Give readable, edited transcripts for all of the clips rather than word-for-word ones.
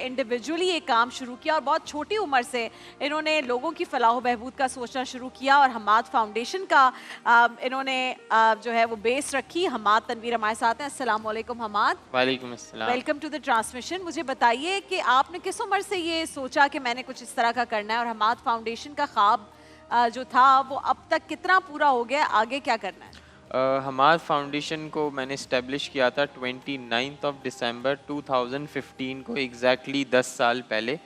Individually ये काम शुरू किया और बहुत छोटी उम्र से इन्होंने लोगों की फलाह बहबूद का सोचना शुरू किया और हमाद फाउंडेशन का इन्होंने जो है वो बेस रखी। हमाद तनवीर हमारे साथ हैं। अस्सलाम वालेकुम हमाद। वालेकुम अस्सलाम। Welcome to the transmission. मुझे बताइए कि आपने किस उम्र से ये सोचा कि मैंने कुछ इस तरह का करना है और हमाद फाउंडेशन का ख्वाब जो था वो अब तक कितना पूरा हो गया, आगे क्या करना है? हमाद फाउंडेशन को मैंने इस्टेब्लिश किया था 29 दिसंबर 2015 को, एग्जैक्टली 10 साल पहले,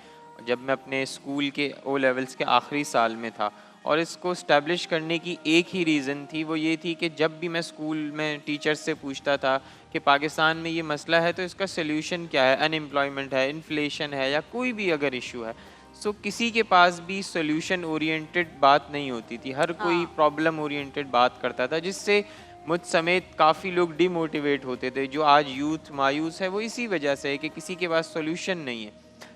जब मैं अपने स्कूल के ओ लेवल्स के आखिरी साल में था। और इसको इस्टेब्लिश करने की एक ही रीज़न थी, वो ये थी कि जब भी मैं स्कूल में टीचर्स से पूछता था कि पाकिस्तान में ये मसला है तो इसका सल्यूशन क्या है, अनएम्प्लॉयमेंट है, इन्फ्लेशन है या कोई भी अगर इशू है, सो किसी के पास भी सोल्यूशन ओरिएंटेड बात नहीं होती थी। हर कोई प्रॉब्लम ओरिएंटेड बात करता था, जिससे मुझ समेत काफ़ी लोग डिमोटिवेट होते थे। जो आज यूथ मायूस है वो इसी वजह से है कि किसी के पास सोल्यूशन नहीं है।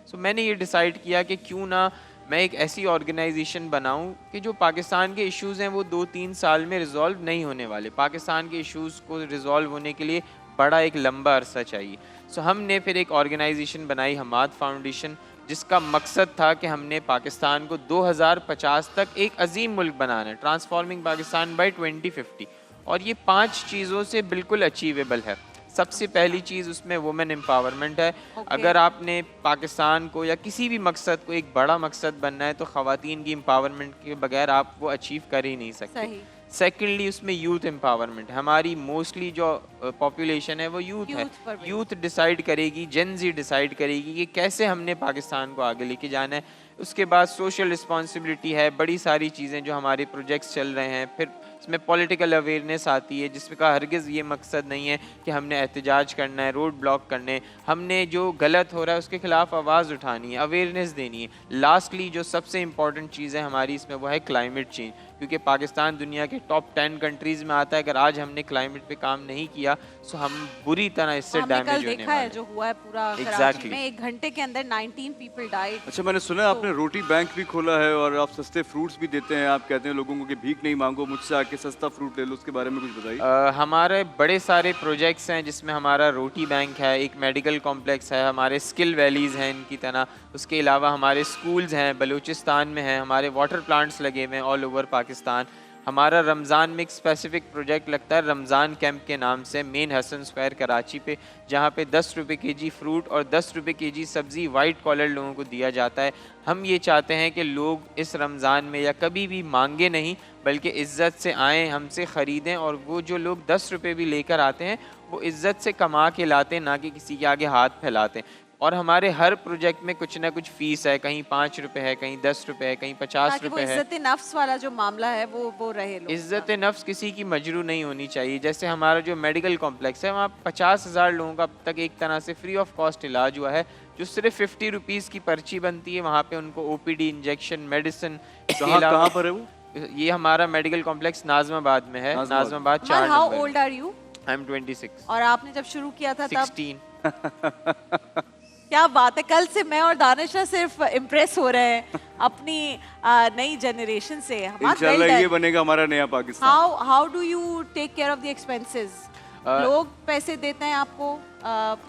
सो मैंने ये डिसाइड किया कि क्यों ना मैं एक ऐसी ऑर्गेनाइजेशन बनाऊं कि जो पाकिस्तान के इश्यूज़ हैं वो 2-3 साल में रिजॉल्व नहीं होने वाले। पाकिस्तान के इश्यूज़ को रिजॉल्व होने के लिए बड़ा एक लंबा अरसा चाहिए। सो हमने फिर एक ऑर्गेनाइजेशन बनाई, हमाद फाउंडेशन, जिसका मकसद था कि हमने पाकिस्तान को 2050 तक एक अजीम मुल्क बनाना है, ट्रांसफॉर्मिंग पाकिस्तान बाय 2050। और ये 5 चीज़ों से बिल्कुल अचीवेबल है। सबसे पहली चीज़ उसमें वुमेन एम्पावरमेंट है। अगर आपने पाकिस्तान को या किसी भी मकसद को एक बड़ा मकसद बनना है तो ख़वातीन की एम्पावरमेंट के बगैर आप वो अचीव कर ही नहीं सकते। सेकेंडली उसमें यूथ एम्पावरमेंट है। हमारी मोस्टली जो पॉपुलेशन है वो यूथ है। यूथ डिसाइड करेगी, जेन ज़ी डिसाइड करेगी कि कैसे हमने पाकिस्तान को आगे लेके जाना है। उसके बाद सोशल रिस्पॉन्सिबिलिटी है, बड़ी सारी चीज़ें जो हमारे प्रोजेक्ट्स चल रहे हैं। फिर इसमें पॉलिटिकल अवेयरनेस आती है, जिसमें का हरगिज़ ये मकसद नहीं है कि हमने एहतजाज करना है, रोड ब्लॉक करने। हमने जो गलत हो रहा है उसके ख़िलाफ़ आवाज़ उठानी है, अवेयरनेस देनी है। लास्टली जो सबसे इम्पॉर्टेंट चीज़ है हमारी इसमें वो है क्लाइमेट चेंज, क्योंकि पाकिस्तान दुनिया के टॉप 10 कंट्रीज़ में आता है। अगर आज हमने क्लाइमेट पे काम नहीं किया तो हम बुरी तरह इससे डैमेज होने देखा है जो हुआ है पूरा कराची में, 1 घंटे के अंदर 19 पीपल डाइड। अच्छा, मैंने सुना है आपने रोटी बैंक भी खोला है और आप सस्ते फ्रूट्स भी देते हैं। आप कहते हैं लोगों को कि भीख नहीं मांगो, मुझसे आके सस्ता फ्रूट ले लो। उसके बारे में कुछ बताइए। हमारे बड़े सारे प्रोजेक्ट्स हैं, जिसमें हमारा रोटी बैंक है, एक मेडिकल कॉम्प्लेक्स है, हमारे स्किल वैलीज़ हैं इनकी तरह। उसके अलावा हमारे स्कूल्स हैं, बलूचिस्तान में हैं, हमारे वाटर प्लांट्स लगे हुए हैं ऑल ओवर पाकिस्तान। हमारा रमज़ान में एक स्पेसिफिक प्रोजेक्ट लगता है रमज़ान कैंप के नाम से, मेन हसन स्क्वायर कराची पे, जहाँ पे 10 रुपये केजी फ्रूट और 10 रुपये केजी सब्ज़ी वाइट कॉलर लोगों को दिया जाता है। हम ये चाहते हैं कि लोग इस रमज़ान में या कभी भी मांगे नहीं, बल्कि इज़्ज़त से आएँ, हमसे ख़रीदें। और वो जो लोग 10 रुपये भी लेकर आते हैं वो इज़्ज़त से कमा के लाते हैं, ना कि किसी के आगे हाथ फैलाते हैं। और हमारे हर प्रोजेक्ट में कुछ ना कुछ फ़ीस है, कहीं 5 रुपये है, कहीं 10 रुपये है, कहीं 50 रुपये है। इज़्ज़त नफ्स वाला जो मामला है वो रहे। इज़्ज़त नफ्स किसी की मजरू नहीं होनी चाहिए। जैसे हमारा जो मेडिकल कॉम्प्लेक्स है, वहाँ 50,000 लोगों का अब तक एक तरह से फ्री ऑफ कॉस्ट इलाज हुआ है। जो सिर्फ 50 रुपीज़ की पर्ची बनती है, वहाँ पे उनको OPD, इंजेक्शन, मेडिसिन। कहाँ पर है वो? ये हमारा मेडिकल कॉम्प्लेक्स नाज़िमाबाद में है, Nazimabad 4 number. How old are you? I am 26। और आपने जब शुरू किया था 16। क्या बात है, कल से मैं और दानिशा सिर्फ इम्प्रेस हो रहे हैं अपनी नई जनरेशन से। इंशाल्लाह ये बनेगा हमारा नया Pakistan. How do you take care of the expenses? लोग पैसे देते हैं आपको,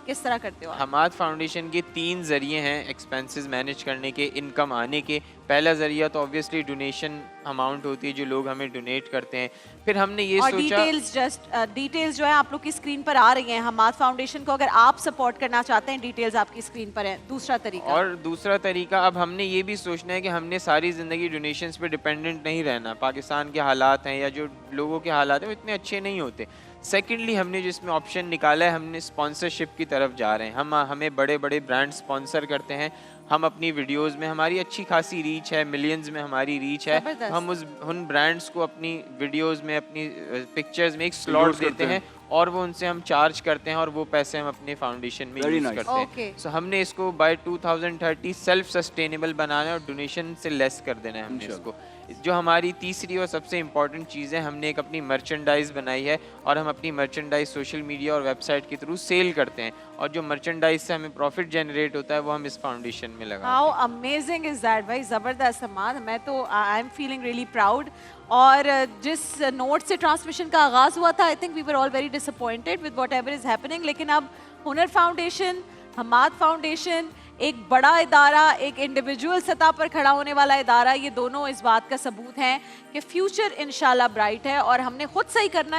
किस तरह करते हो? हमाद फाउंडेशन के 3 ज़रिए हैं एक्सपेंसेस मैनेज करने के, इनकम आने के। पहला ज़रिया तो ऑब्वियसली डोनेशन अमाउंट होती है जो लोग हमें डोनेट करते हैं। फिर हमने ये सोचा, डिटेल्स जो है आप लोग की स्क्रीन पर आ रही हैं। हमाद फाउंडेशन को अगर आप सपोर्ट करना चाहते हैं, डिटेल्स आपकी स्क्रीन पर है। दूसरा तरीका, अब हमने ये भी सोचना है कि हमने सारी ज़िंदगी डोनेशंस पे डिपेंडेंट नहीं रहना। पाकिस्तान के हालात हैं या जो लोगों के हालात हैं वो इतने अच्छे नहीं होते। सेकेंडली हमने जिसमें ऑप्शन निकाला है, हमने स्पॉन्सरशिप की तरफ जा रहे हैं। हमें बड़े बड़े ब्रांड स्पॉन्सर करते हैं। हम अपनी वीडियोस में, हमारी अच्छी खासी रीच है, मिलियंस में हमारी रीच है, तो हम उन ब्रांड्स को अपनी वीडियोस में, अपनी पिक्चर्स में एक स्लॉट देते हैं और वो उनसे हम चार्ज करते हैं और वो पैसे हम अपने फाउंडेशन में यूज़ करते हैं। सो हमने इसको बाय 2030 सेल्फ सस्टेनेबल बनाना है और डोनेशन से लेस कर देना है हमने इसको। जो हमारी तीसरी और सबसे इम्पॉर्टेंट चीज़ है, हमने एक अपनी मर्चेंडाइज़ बनाई है और हम अपनी मर्चेंडाइज़ सोशल मीडिया और वेबसाइट के थ्रू सेल करते हैं और जो मर्चेंडाइज़ से हमें प्रॉफिट जनरेट होता है वो हम इस फाउंडेशन में लगाते हैं। हाउ अमेजिंग इज दैट भाई, ज़बरदस्त हमाद। मैं तो I am feeling really proud. और जिस नोट से ट्रांसमिशन का आगाज़ हुआ था, I think we were all very disappointed with whatever is happening, लेकिन अब हुनर फाउंडेशन, हमाद फाउंडेशन एक बड़ा इदारा, एक इंडिविजुअल सतह पर खड़ा होने वाला इदारा, ये दोनों इस बात का सबूत हैं कि फ्यूचर इंशाल्लाह ब्राइट है और हमने खुद सही करना है।